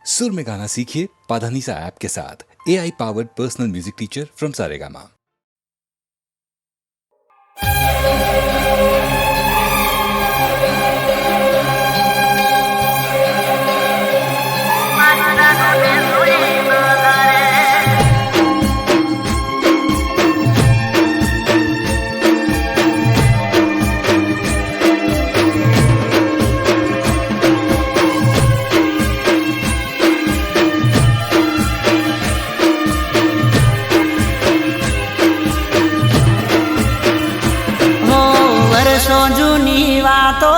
सुर में गाना सीखिए पाधानीसा ऐप के साथ। AI powered personal music teacher from Saregama. જૂની વાતો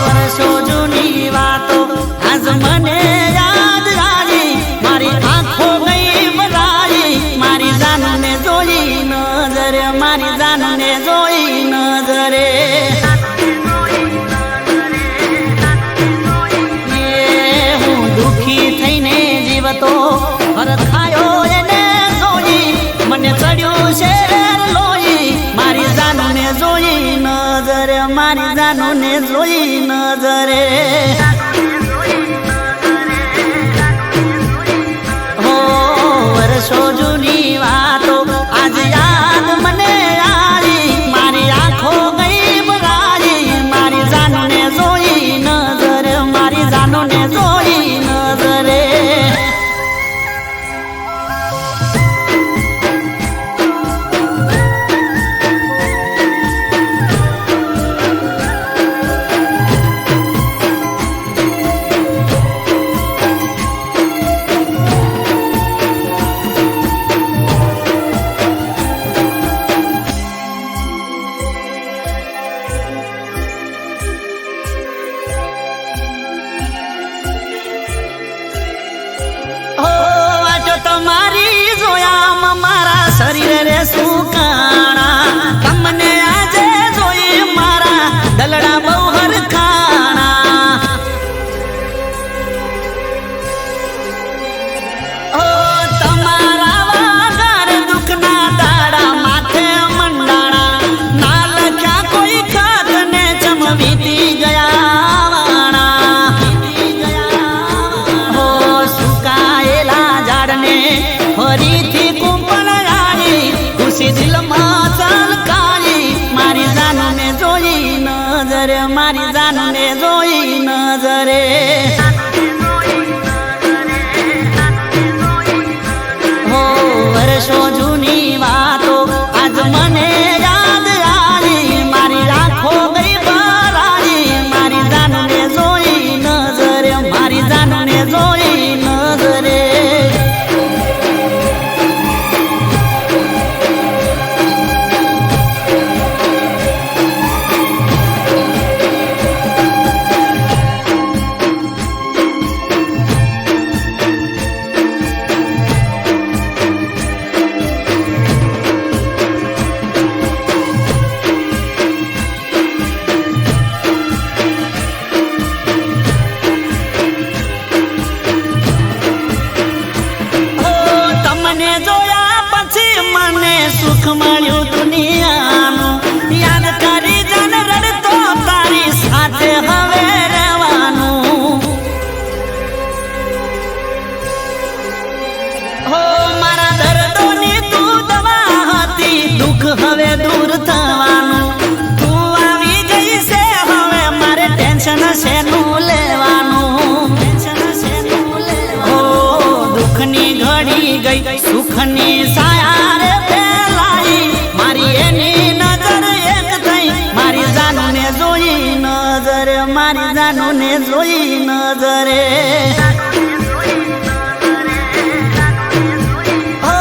વર્ષો જૂની વાતો આજ મને યાદ આવી. મારી આંખો ગઈ બધાઈ, મારી જાનને જોઈ નજરે, મારી જાનને જોઈ નજરે. હું દુખી થઈને જીવતો હરખાયો એને મને ચડ્યું છે લોહી. મારી જાનુને જોઈ નજરે, મારી જાનુને જોઈ નજરે. હો વર્ષો જૂની વાતો આજ યાદ મને આવી. મારી આંખો ગઈ બરાઈ, મારી જાનુને જોઈ નજરે, મારી જાનુને જોઈ નજરે. તમારી જોયા મારા શરીર રે સુકાણા, તમને આજે જોઈ મારા દલડા બહુ હરખાણા. ઓ તમારા વાગર દુખના દાડા માથે મંડાણા, ના લખ્યા કોઈ ખાત ને ચમવીતી ગયા વાણા. હો સુકાયેલા ઝાડને ફરીથી કુંપણ આવી, ખુશી દિલમાં ચલકાવી. મારી જાનને જોઈ નજરે, મારી જાનને જોઈ નજરે. હો વર્ષો જૂની વાતો આજ મને યાદ આવી. મારી આંખો ગઈ બરાઈ, મારી જાનને જોઈ નજરે, મારી જાનને જોઈ નજરે. સુખ મળ્યું દુનિયાનું, યાદ કરી જન રડતો તારી સાથે હવે રહેવાનું. હો મારા દર્દોની તું દવા હતી, દુઃખ હવે દૂર થવાનું. તું આવી ગઈ છે હવે મારે ટેન્શન શેનું લેવાનું. હો દુઃખની ઘડી ગઈ સુખની સાયા રે ફેલાઈ. મારી એની નજર એક થઈ, મારી જાનુને જોઈ નજરે, મારી જાનુને જોઈ નજરે. ઓ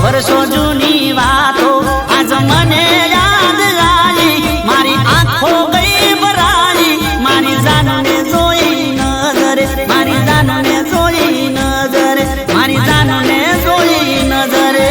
વર્ષો જૂની વાતો આજ મને યાદ આવી. મારી આંખો ગઈ બરાઈ, મારી જાનુને જોઈ નજરે, મારી જાનુને જોઈ નજરે, મારી જાનુને જોઈ નજરે.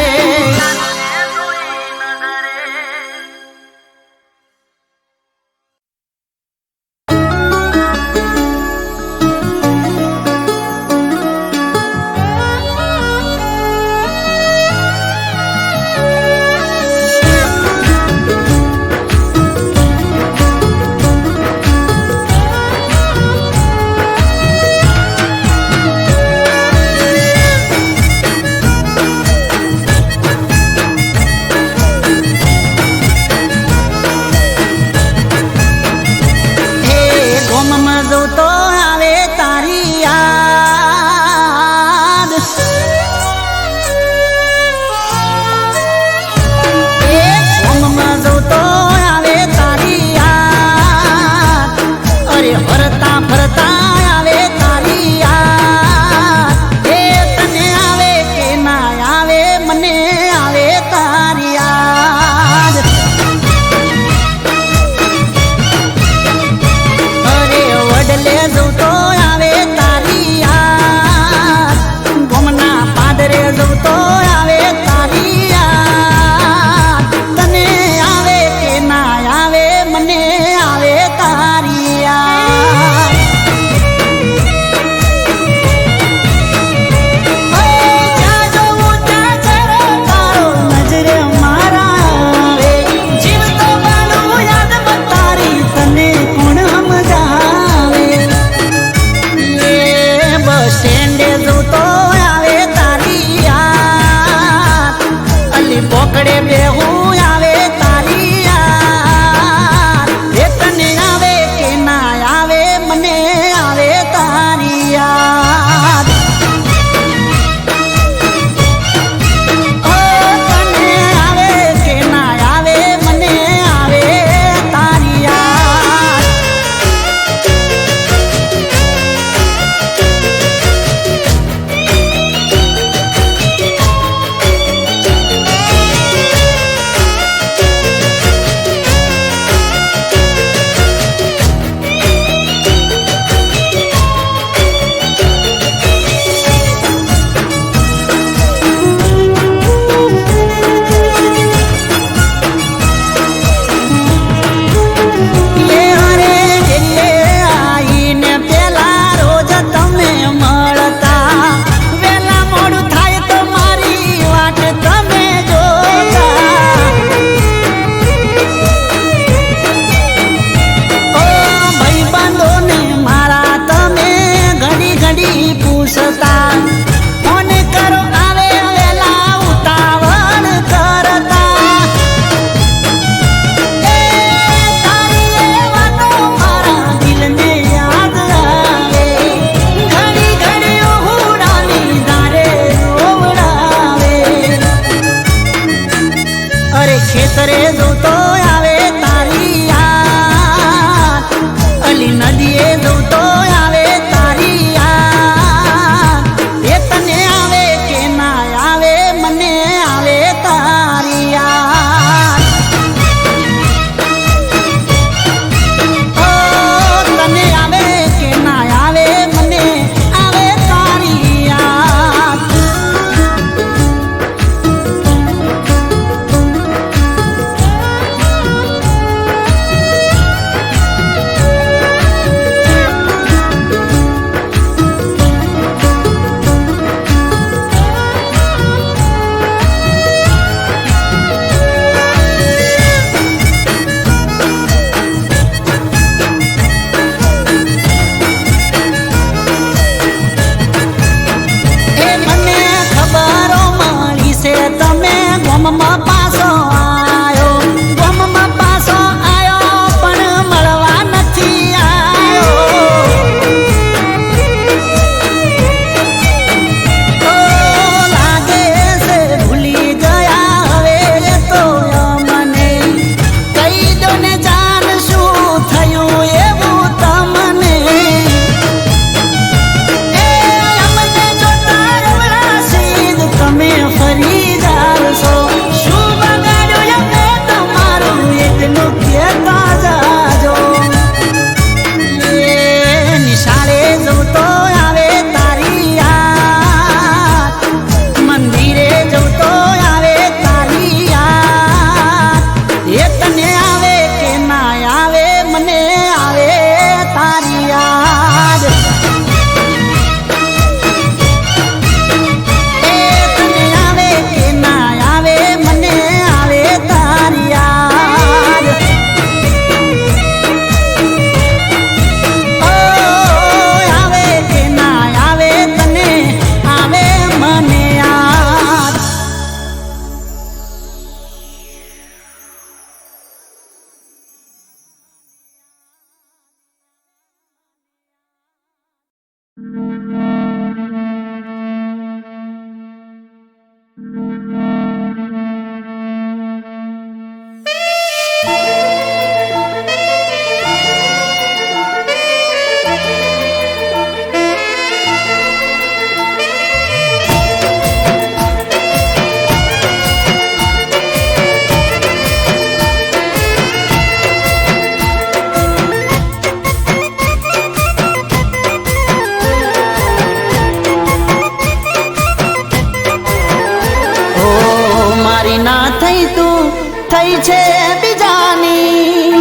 છે બીજાની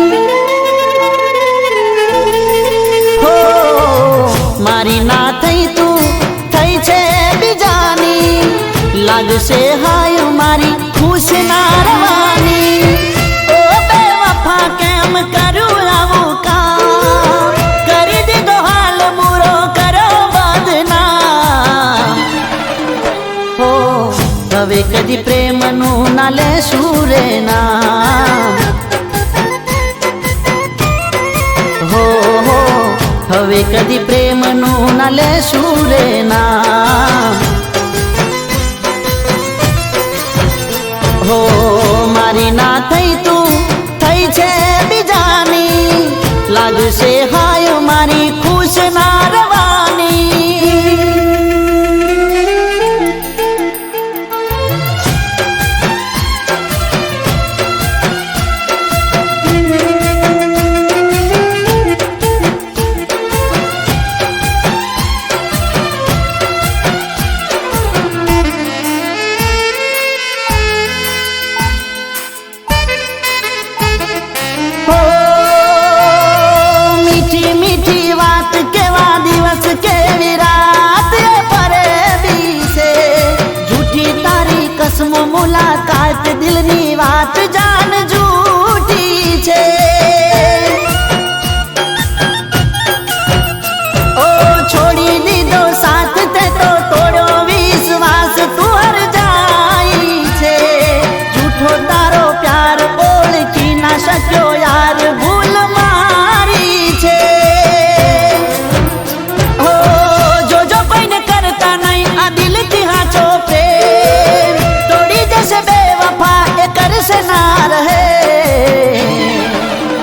હો મારી ના થઈ તું થઈ છે બીજાની લાગશે હાય મારી ખુશ ના રવાની ઓ બેવફા કેમ કરું આવું કામ કરી દીધો હાલ મૂરો કરો બદનામ હો હવે કદી પ્રેમનું ના લેશું રે નામ હો હવે કદી પ્રેમનું ના લેશું રે નામ હો મારી ના થઈ તું થઈ છે બીજાની લાગશે હાય મારી ખુશ ના રવાની મુલાકાત દિલની વાત જાન જૂઠી છે ઓ છોડી દીધો સાથ તે તો તોડ્યો વિશ્વાસ તું હર જાય છે જૂઠો તારો પ્યાર ઓળખી ના શક્યો યાર ભૂલ મારી છે ઓ જોજો કોઈને કરતા નહીં આ દિલથી હાચો પ્રેમ से बेवफा ए कर से ना रहे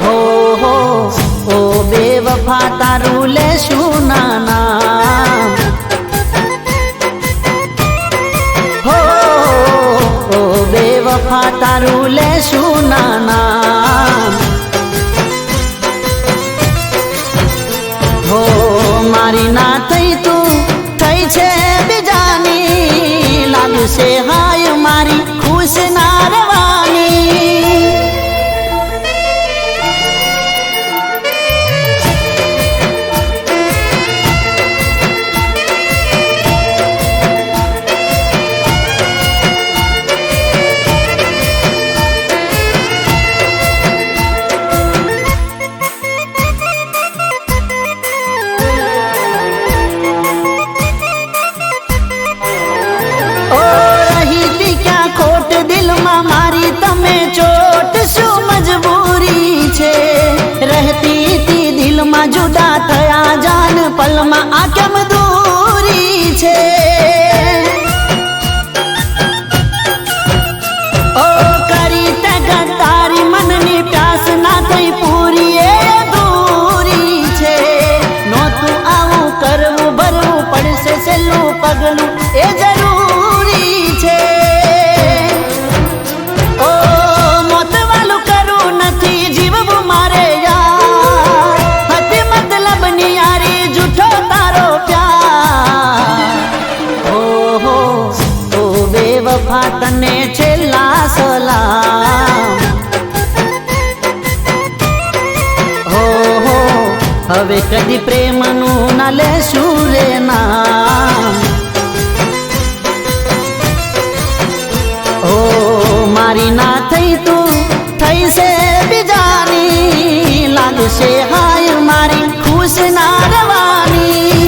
हो ओ बेवफा तारू ले सुना नाम हो ओ बेवफा तारू ले सुना नाम हो मारी ना થઈ તું થઈ છે બીજાની લાગશે હાય મારી ખુશ ના રવાની મારી તમે ચોટ શું મજબૂરી છે રહેતી હતી દિલમાં જુદા થયા જાન પલમાં આ કેમ દૂરી છે ઓ કરી તે ગદ્દારી મનની પ્યાસ ના થઈ પૂરી એ અધૂરી છે નહોતું આવું કરવું ભરવું પડશે છેલ્લું પગલું એ જરૂરી છે તને છેલ્લા સલામ હો હવે કદી પ્રેમનું ના લેશું રે નામ હો મારી ના થઈ તું થઈ છે બીજાની લાગશે હાય મારી ખુશ ના રવાની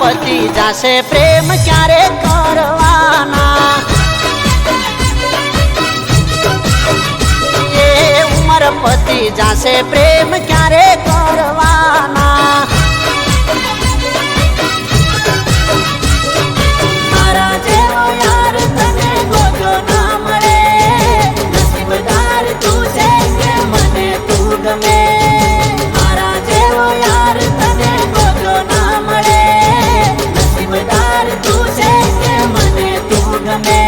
પતી જાશે પ્રેમ ક્યારે કરવાના પતી જાશે પ્રેમ ક્યારે કરવાના મારા જેવો યાર તને ગોજો ના મળે નસીબદાર તું છે કે મને તું ગમે મારા જેવો યાર તને ગોજો ના મળે નસીબદાર તું છે કે મને તું ગમે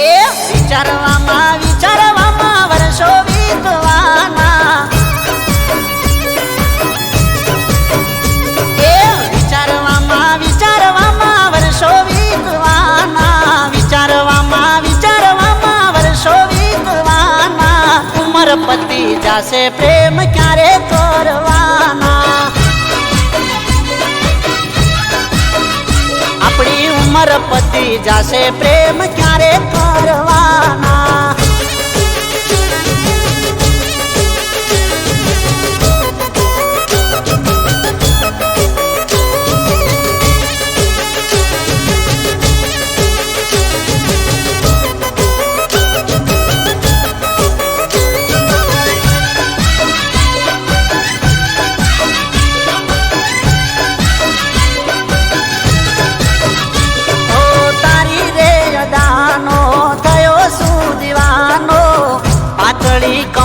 એ વિચારવામાં વર્ષો વીતવાના એ વિચારવામાં વર્ષો વીતવાના વિચારવામાં વર્ષો વીતવાના ઉમર પતી જાશે પ્રેમ ક્યારે કરવાના આપણી ઉમર પતી જાશે પ્રેમ ક્યારે કરવાના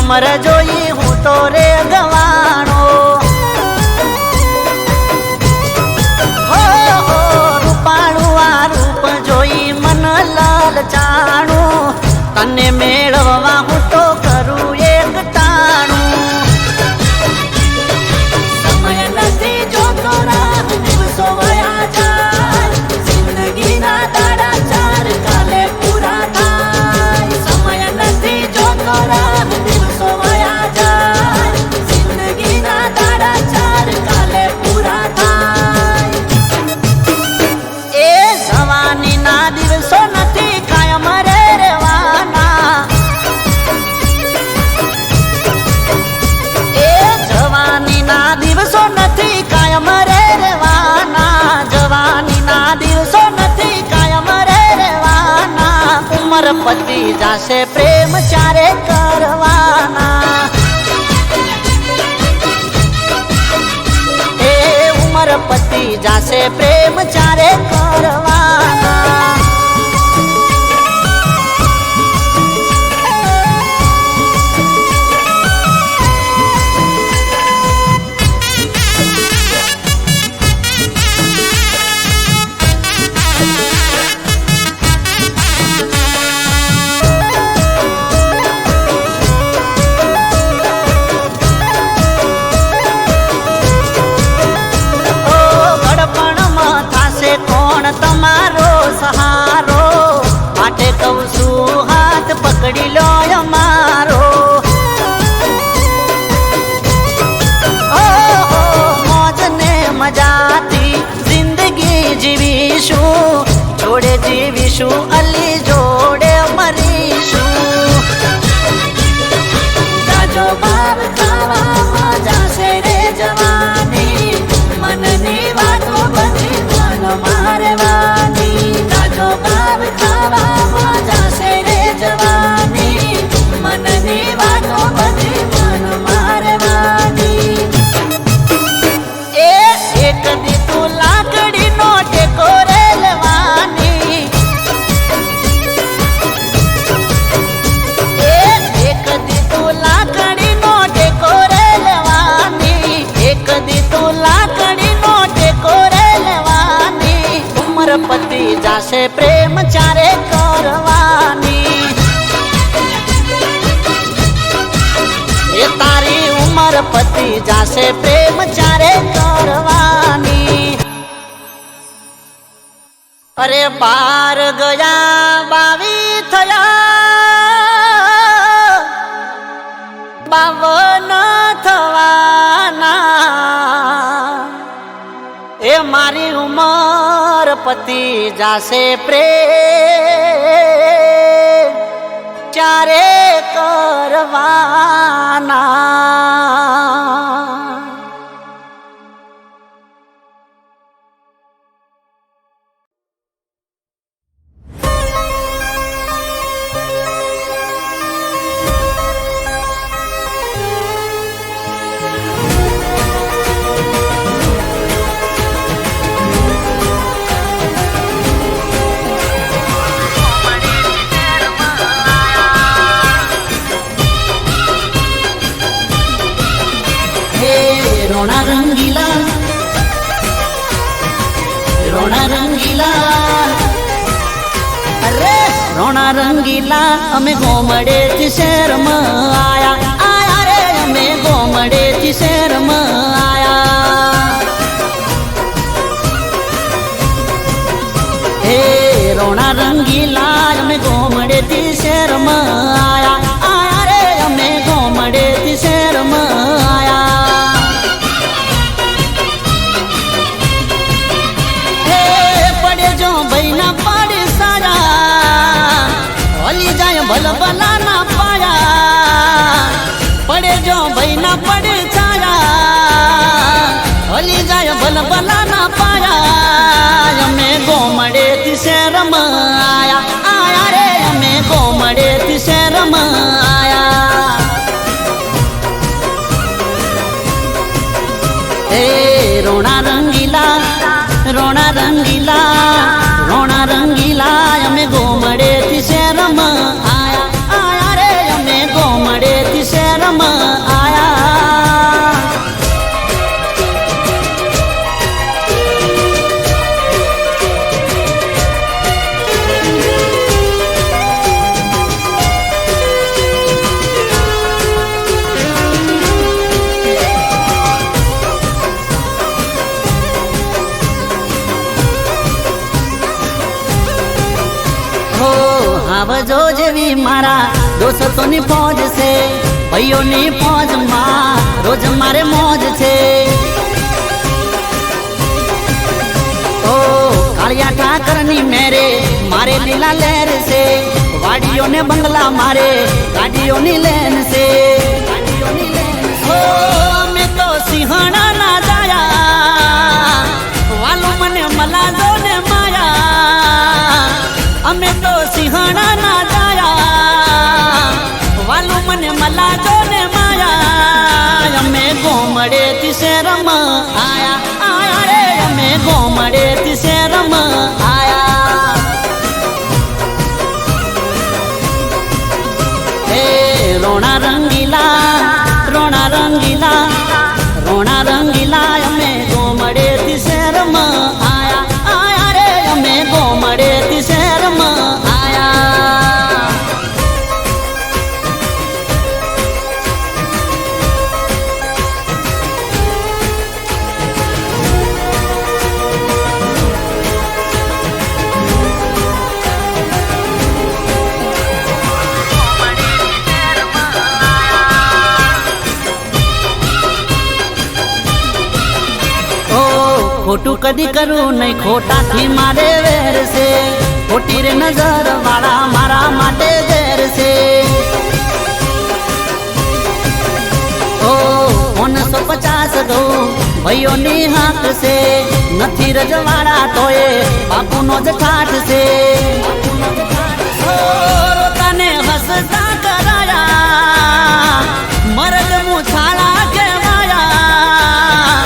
કમર જોઈ હું તો રે ગવાણો હો રૂપાળું આ રૂપ જોઈ મન લલચાણું તને મેળવવા હું તો કરું એક ટાણું સમય નથી જોતો રાહ દિવસો વયા જાય જિંદગીના દાડા ચાર કાલે પૂરા થાય સમય નથી જોતો રાહ પતી જાશે પ્રેમ ચારે કરવાના એ ઉમર પતી જાશે પ્રેમ ચારે કરવાના તમારો સહારો માટે કહું છું હાથ પકડી લો અમારો મોજ ને મજાથી જિંદગી જીવીશું જોડે જીવીશું અલી જોડે મરીશું જાજો બાર ખાવા જાશે રે જવાની મનની વાતો બધી મારવાની જાજો બાર ખાવા જાશે રે જવાની મનની વાતો બધી મન મારવાની એ એક દી તું લાકડીનો ટેકો રેલવાની એક દી તું લાકડીનો ટેકો રેલવાની એક દી તું લાકડીનો ટેકો પતી જાશે પ્રેમ ચારે કરવાની એ તારી ઉમર પતી જાશે પ્રેમ ચારે કરવાની અરે 12 ગયા 22 થયા 52 થવાના એ મારી ઉમર પતી જાશે પ્રેમ ચારે કરવાના રંગીલા અમે ગોમડે થી શહેરમાં આયા આયા રે અમે ગોમડે થી શહેરમાં આયા હે રોણા રંગીલા અમે ગોમડે થી શહેરમાં આયા આયા રે અમે ગોમડે થી શહેરમાં આયા હે પડે જો ભાઈ ના પાડે સારા ઓલી જાય ભલભલા ના પાયા પડે જો ભાઈ ના પડે સારા ઓલી જાય ભલભલા ના પાયા અમે ગોમડે થી શહેરમાં આયા આયા રે અમે ગોમડે થી શહેરમાં આયા હે રોણા રંગીલા રોણા રંગીલા રોણા રંગીલા અમે ગોમડે થી શહેરમાં આયા આયા રે અમે ગોમડે થી શહેરમાં આયા આવજો જેવી મારા દોસ્તોની ફોજ છે ભાઈઓની ફોજમાં રોજ મારે મોજ છે ઓ કાળિયા ઠાકરની મેરે મારે લીલા લહેર છે વાડીઓને બંગલા મારે ગાડીઓની લેન છે ઓ અમે તો સિંહણા ના જાયા વાલો મને મલાજો ને માયા અમે તો સિંહણા ના જાયા વાલું મને મલાજો ને માયા અમે ગોમડે થી શહેરમાં આયા આયા રે અમે ગોમડે થી શહેરમાં આયા હે રોણા રંગીલા રોણા રંગીલા રોણા રંગીલા અમે ગોમડે થી શહેરમાં આયા આયા રે અમે ગોમડે થી શહેરમાં આયા ખોટું કદી કરું નહીં ખોટાથી મારે વેર છે ખોટી રે નજર વાળા મારા માટે ઝેર છે ઓ 150 દઉં ભાઈઓની હાથ છે નથી રજવાડા તોય બાપુનો જ ઠાઠ છે તને હસતા કરાયા મરદ મુછાળા કેવાયા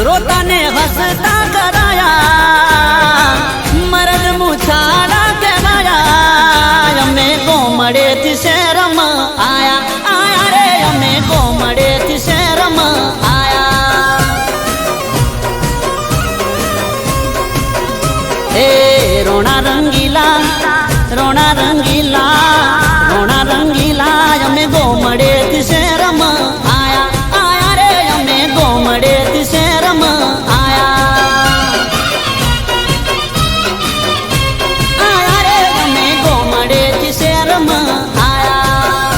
રોતાને હસતા કરાયા મરદ મુછાળા કહેવાયા અમે ગોમડે થી શહેરમાં આયા આયા રે અમે ગોમડે થી શહેરમાં આયા હે રોણા રંગીલા રોણા રંગીલા રોણા રંગીલા અમે ગોમડે થી શહેરમાં આયા આયા રે અમે ગોમડે થી શહેરમાં આયા આયા રે અમે ગોમડે થી શહેરમાં આયા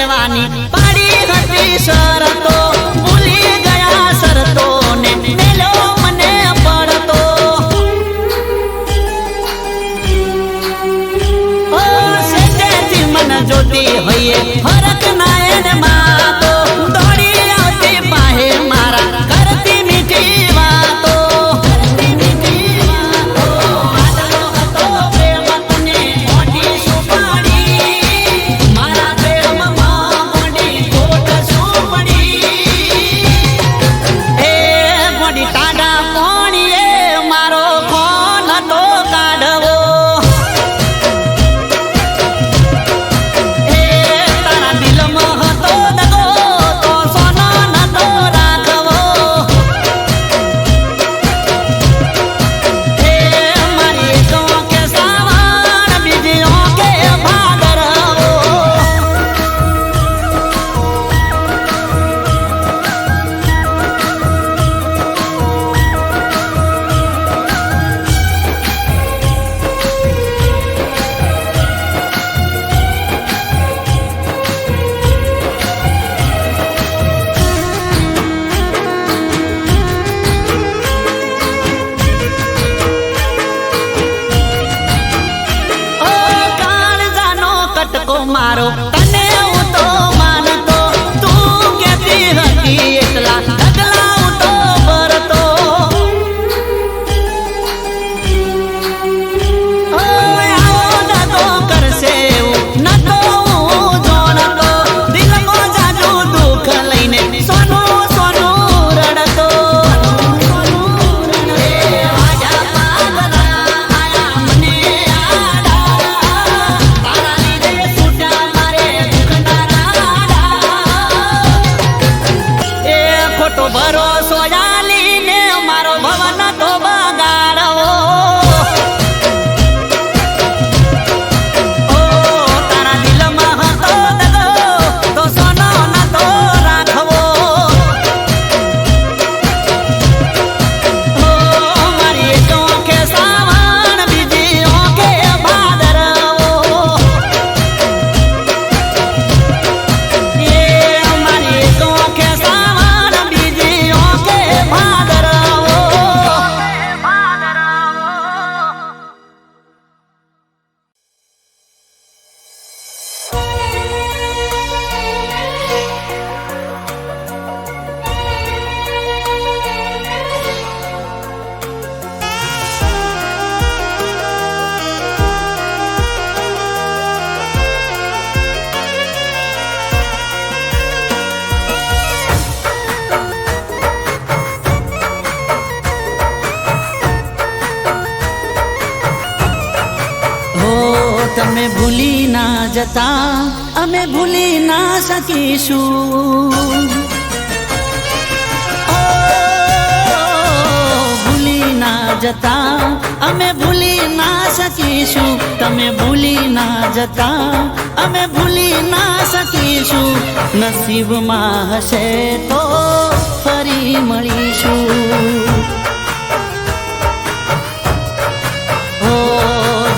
લેવાની પાડી હતી શરતો ભૂલી ગયા શરતો ને મેલો મને પડતો ઓ સેટેથી મન જોતી હોઈએ ફરક ના એને માતો દોડી આવતી પાહે મારા કરતી મીઠી વાતો મારો તને હું તો માનતો તું કેતી હતી એટલા ઢગલા હું તો ભરતો આવો નતો કરશે એવું નતો હું જોણતો દિલમાં જાજુ દુઃખ લઈને સોનું સોનું રડતો ખોટો ભરોસો જાલીને મારો ભવન તો બગાડવો ઓ તારા દિલમાં હતો દગો તો સોનો નતો રાખવો ઓ મારી એક ઓંખે સાવણ બીજી ઓંખે ભાદરવો એ મારી એક ઓંખે તમે ભૂલી ના જતા અમે ભૂલી ના શકીશું ઓ ભૂલી ના જતા અમે ભૂલી ના શકીશું તમે ભૂલી ના જતા અમે ભૂલી ના શકીશું નસીબમાં હશે તો ફરી મળીશું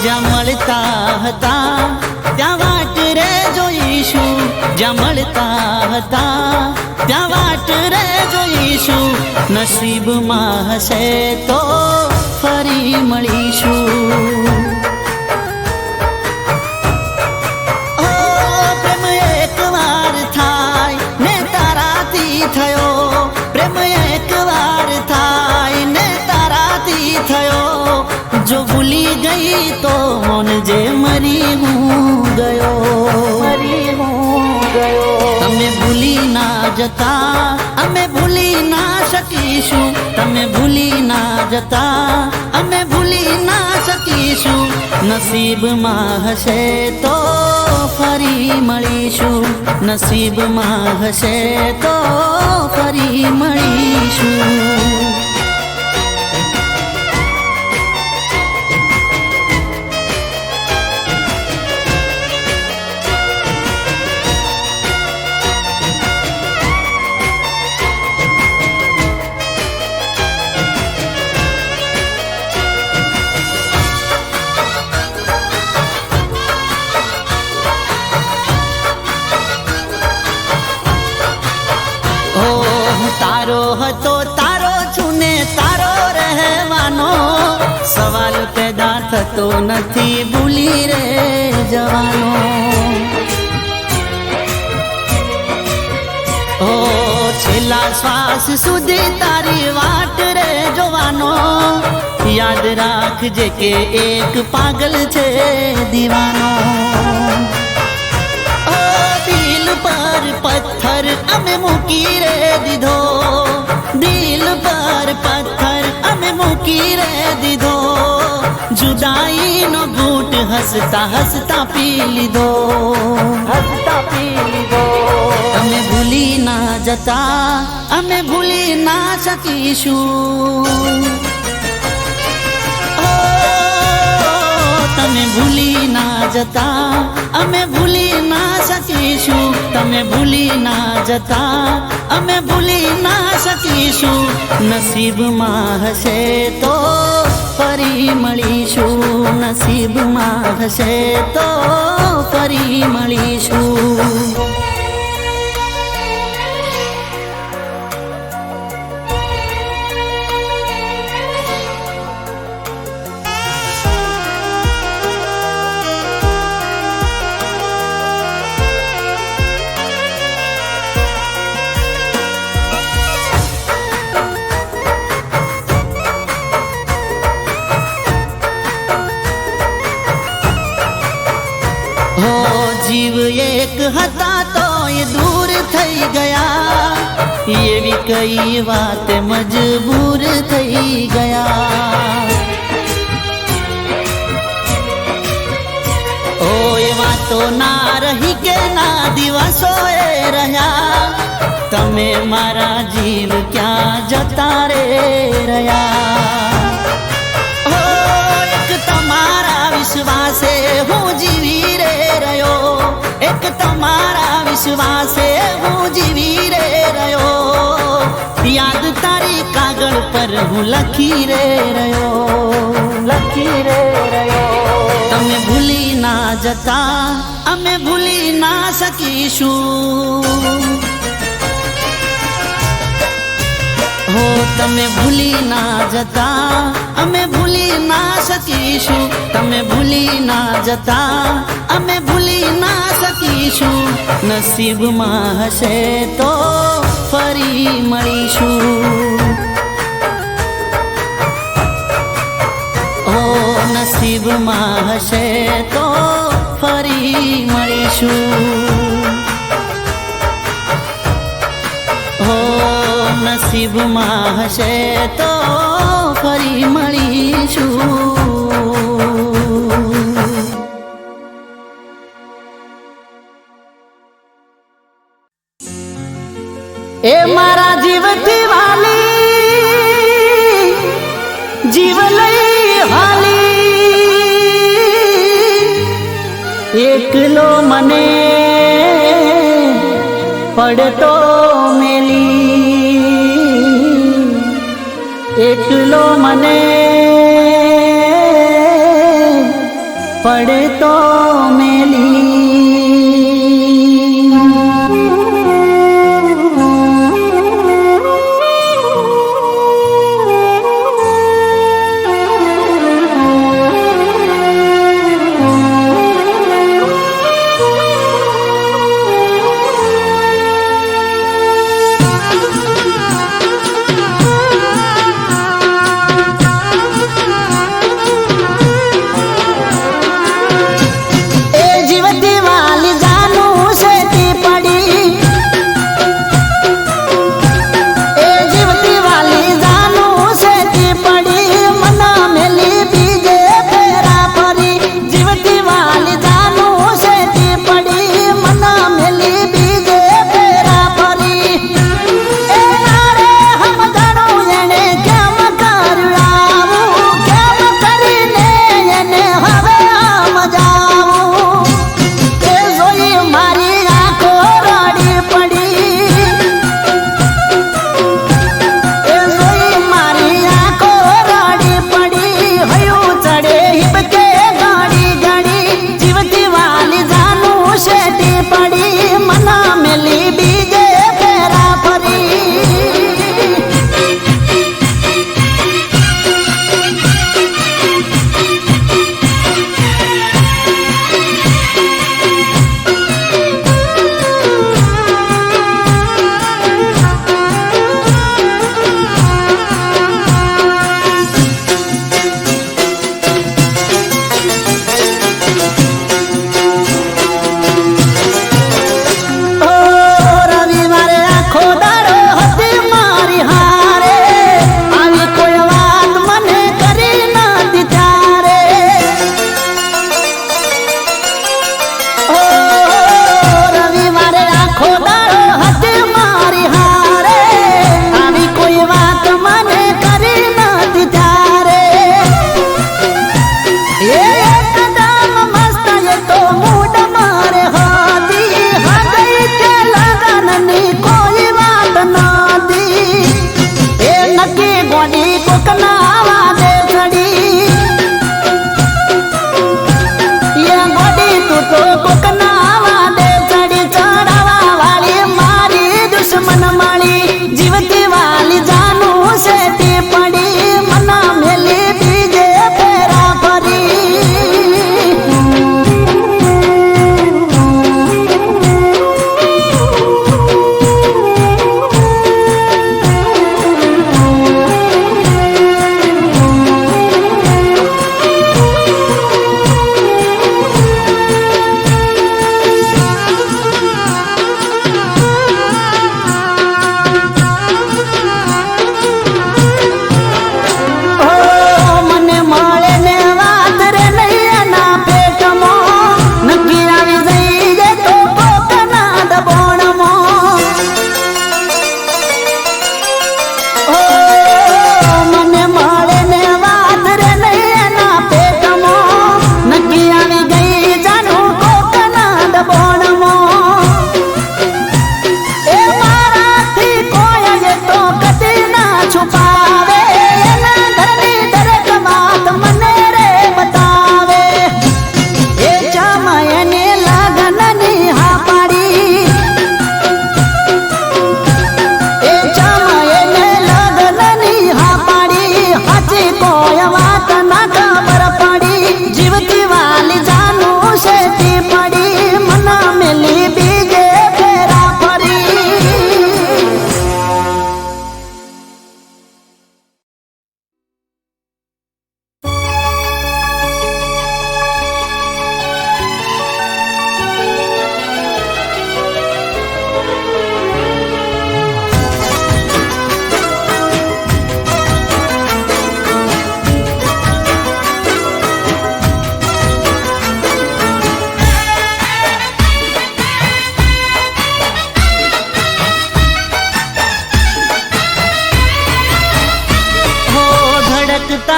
જ્યાં મળતા હતા ત્યાં વાટ રે જોઈશું જ્યાં મળતા હતા ત્યાં વાટ રે જોઈશું નસીબમાં હશે તો ફરી મળીશું ઓ પ્રેમ એકવાર થાય ને તારાથી થયો પ્રેમ એકવાર થાય ને તારાથી થયો જો ભૂલી ગઈ તો મન જે મરી હું ગયો તમે ભૂલી ના જતા અમે ભૂલી ના શકીશું તમે ભૂલી ના જતા અમે ભૂલી ના શકીશું નસીબમાં હશે તો ફરી મળીશું નસીબમાં હશે તો ફરી મળીશું મારો હતો તારો છું ને તારો રહેવાનો સવાલ પેદા થતો નથી ભૂલી રે જવાનો ઓ છેલ્લા શ્વાસ સુધી તારી વાટ રે જોવાનો યાદ રાખજે કે એક પાગલ છે દીવાનો ઓ દિલ પર પથ્થર અમે મૂકી રે દીધો દિલ પર પથ્થર અમે મૂકી રે દીધો જુદાઈનો ઘૂંટ હસતા હસતા પી લીધો હસતા પી લીધો અમે ભૂલી ના જતા અમે ભૂલી ના શકીશું તમે ભૂલી ના જતા અમે ભૂલી ના શકીશું તમે ભૂલી ના જતા અમે ભૂલી ના શકીશું નસીબમાં હશે તો ફરી મળીશું નસીબમાં હશે તો ફરી મળીશું જીવ એક હતા તો એ દૂર થઈ ગયા એવી કઈ વાત મજબૂર થઈ ગયા ઓ એ વાતો ના રહી કે ના દિવસો એ રહ્યા તમે મારા જીવ ક્યાં જતા રે રહ્યા તમારા વિશ્વાસે હું જીવી રે રહ્યો એક તમારા વિશ્વાસે હું જીવી રે રહ્યો યાદ તારી કાગળ પર હું લખી રે રહ્યો તમે ભૂલી ના જતા અમે ભૂલી ના શકીશું હો તમે ભૂલી ના જતા અમે ભૂલી ના શકીશું તમે ભૂલી ના જતા અમે ભૂલી ના શકીશું નસીબમાં હશે તો ફરી મળીશું ઓ નસીબમાં હશે તો ફરી મળીશું હો નસીબમાં હશે તો ફરી મળીશું એ મારા જીવથી વાલી જીવ લઈ હાલી એકલો મને પડતો મેલી એકલો મને પડતો મેલી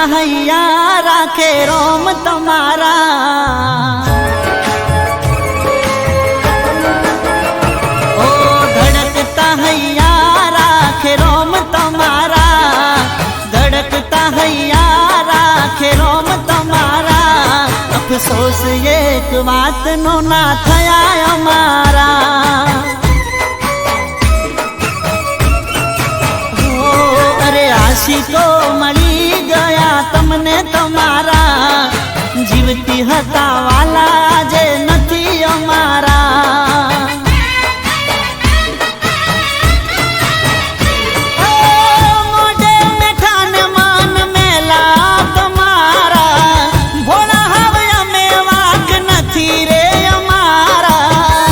હૈયા રાખે રોમ તમારા ઓ ધડકતા હૈયા રાખે રોમ તમારા ધડકતા હૈયા રાખે રોમ તમારા અફસોસ એક વાતનો ના થયા અમારા આશિકો મળી ગયા તમને તમારા જીવતી હતા વાલા જે નથી અમારા મોઢે મીઠા ને મન મેલા તમારા ભોળા હવે અમે વાક નથી રે અમારા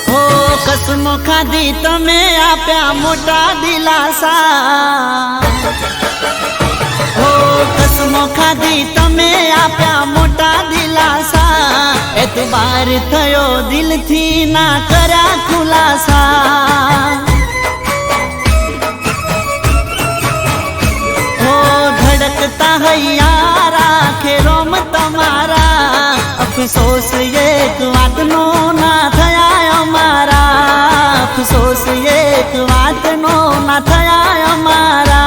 હો કસમો ખાધી તમે આપ્યા મોટા દિલાસા હો કસમો ખાધી તમે આપ્યા મોટા દિલાસા એતબાર થયો દિલથી ના કર્યા ખુલાસા હો ધડકતા હૈયા રાખે રોમ તમારા અફસોસ એક વાતનો ના થયા અમારા અફસોસ એક વાતનો ના થયા અમારા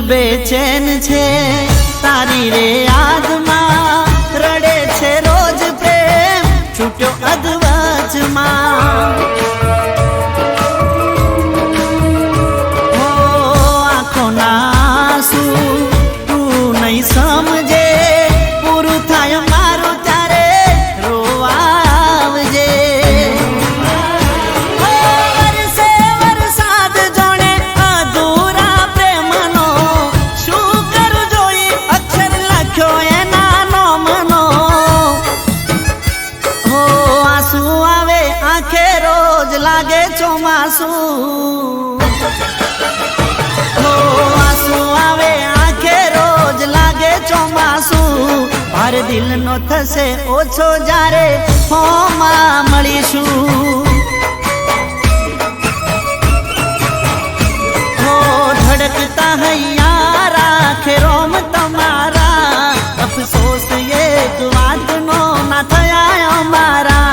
બેચેન છે તારી રે યાદમાં રડે છે રોજ પ્રેમ છૂટ્યો અધવચમાં હો આંખોના આંસુ તું નહીં સમજે પૂરું થાય મારું ત્યારે રોવા આવજે લાગે ચોમાસું હો આંસુ આવે આંખે રોજ લાગે ચોમાસું ભાર દિલનો થશે ઓછો જ્યારે હોમાં મળીશું હો ધડકતા હૈયા રાખે રોમ તમારા અફસોસ એક વાતનો ના થયા અમારા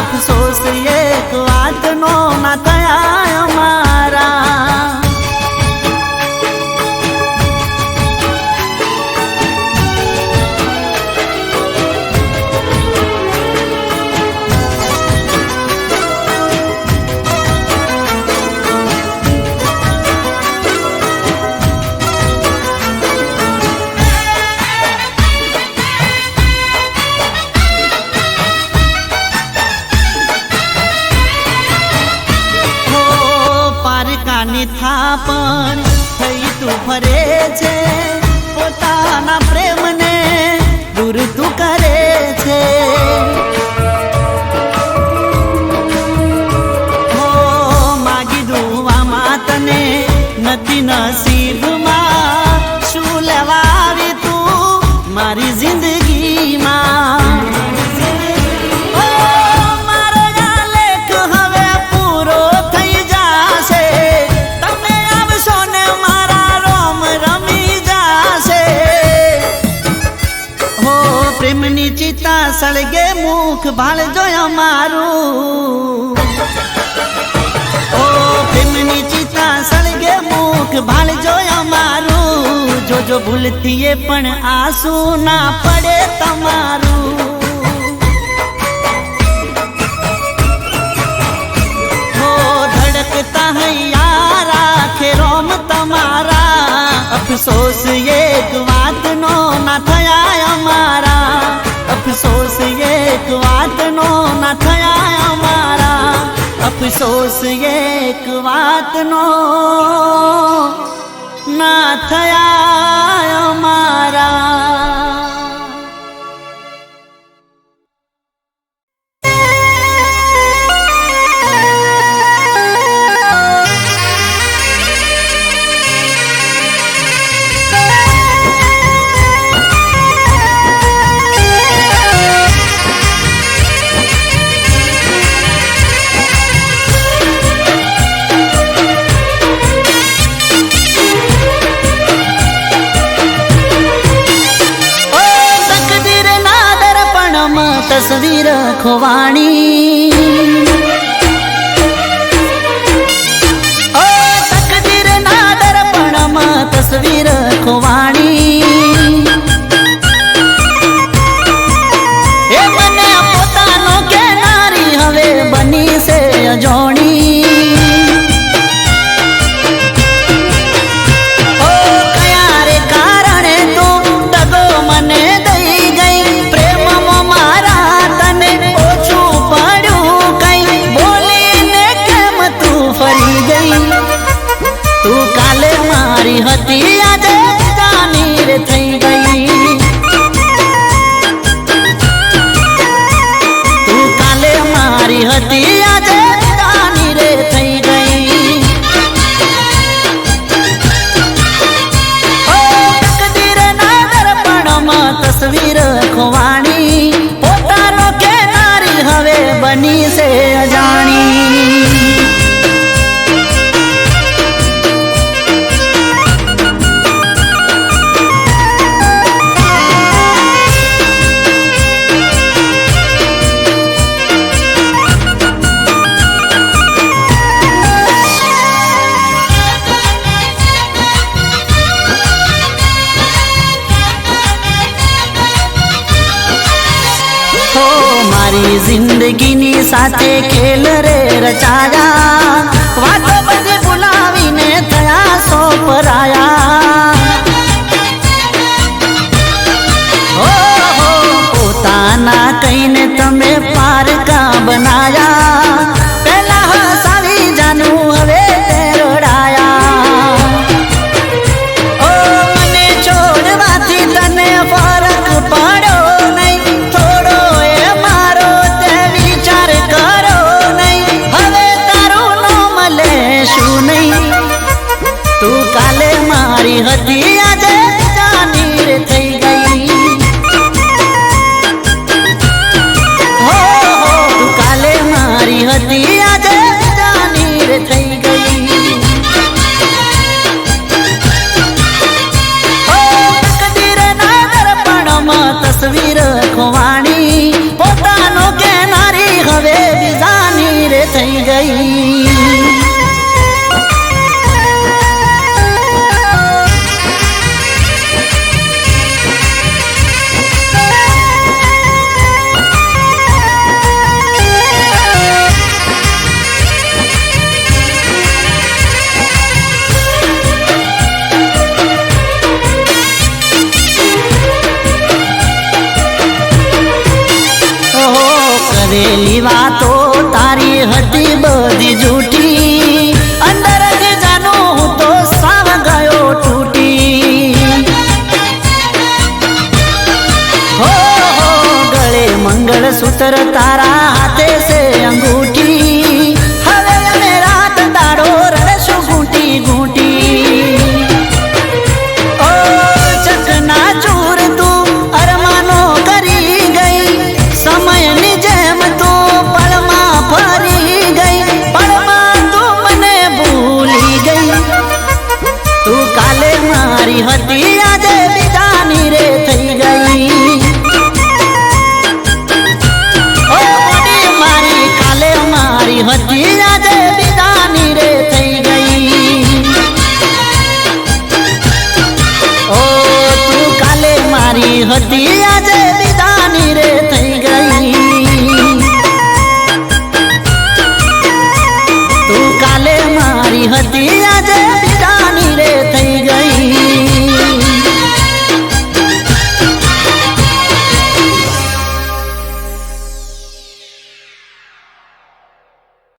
અફસોસ એક વાતનો ના થયા અમારા થાપણ થઈ તું ફરે છે પોતાના પ્રેમને દૂર તું કરે છે હો માગી દુવામાં તને નથી નસીબમાં શું લેવા આવી તું મારી જિંદગીમાં પ્રેમની ચિતા સળગે મુખ ભાળજો અમારું ઓ પ્રેમની ચિતા સળગે મુખ ભાળજો અમારું જોજો ભૂલથી પણ આંસુ ના પડે તમારું હો ધડકતા હૈયા રાખે રોમ તમારા અફસોસ એક વાતનો ના થયા અમારા અફસોસ એક વાતનો ના થયા અમારા અફસોસ એક વાતનો ના થયા મારા. તસવીર ખોવાણી ઓ તકદીર ના દર્પણમાં તસવીર ખોવાણી એ મને પોતાનો કેનારી હવે બની છે અજોણી. ઓ કયા રે કારણે તું દગો મને દઈ ગઈ પ્રેમમાં મારા તું કાલે મારી હતી આજે જાની રે થઈ ગઈ. તું કાલે મારી હતી આજે જાની રે થઈ ગઈ. ઓ તકદીર ના દર્પણમાં તસવીર ખોવાણી પોતાનો કેનારી હવે બની છે અજાણી. મારી જિંદગીની સાથે ખેલ રે રચાયા વાતો બધી ભૂલાવીને થયા સો પરાયા. હો પોતાના કહીને તમે પારકા બનાયા પેલા હસાવી જાનું હવે રડાયા. ઓ મને છોડવાથી તને ફરક પડ્યો નહીં થોડો તું કાલે મારી હતી આજે જાની રે થઈ ગઈ. હો તું કાલે મારી હતી આજે જાની રે થઈ ગઈ. ઓ તકદીર ના દર્પણમાં તસવીર ખોવાણી પોતાનો કેનારી હવે બીજાની રે થઈ ગઈ. કરેલી વાતો તારી હતી બધી જૂઠી અંદર જ જાનું હું તો સાવ ગયો તૂટી. હો ગળે મંગળસૂત્ર તારા હાથે છે અંગૂઠી હવે અમે રાત દાડો રડશું ઘૂંટી ઘૂંટી. ઓ ચકના ચૂર તું અરમાનો કરી ગઈ સમયની જેમ તું પળમાં ફરી ગઈ પળમાં તું મને ભૂલી ગઈ. તું કાલે મારી હતી આજે બીજાની રે થઈ ગઈ. ઓ મારી કાલે મારી હતી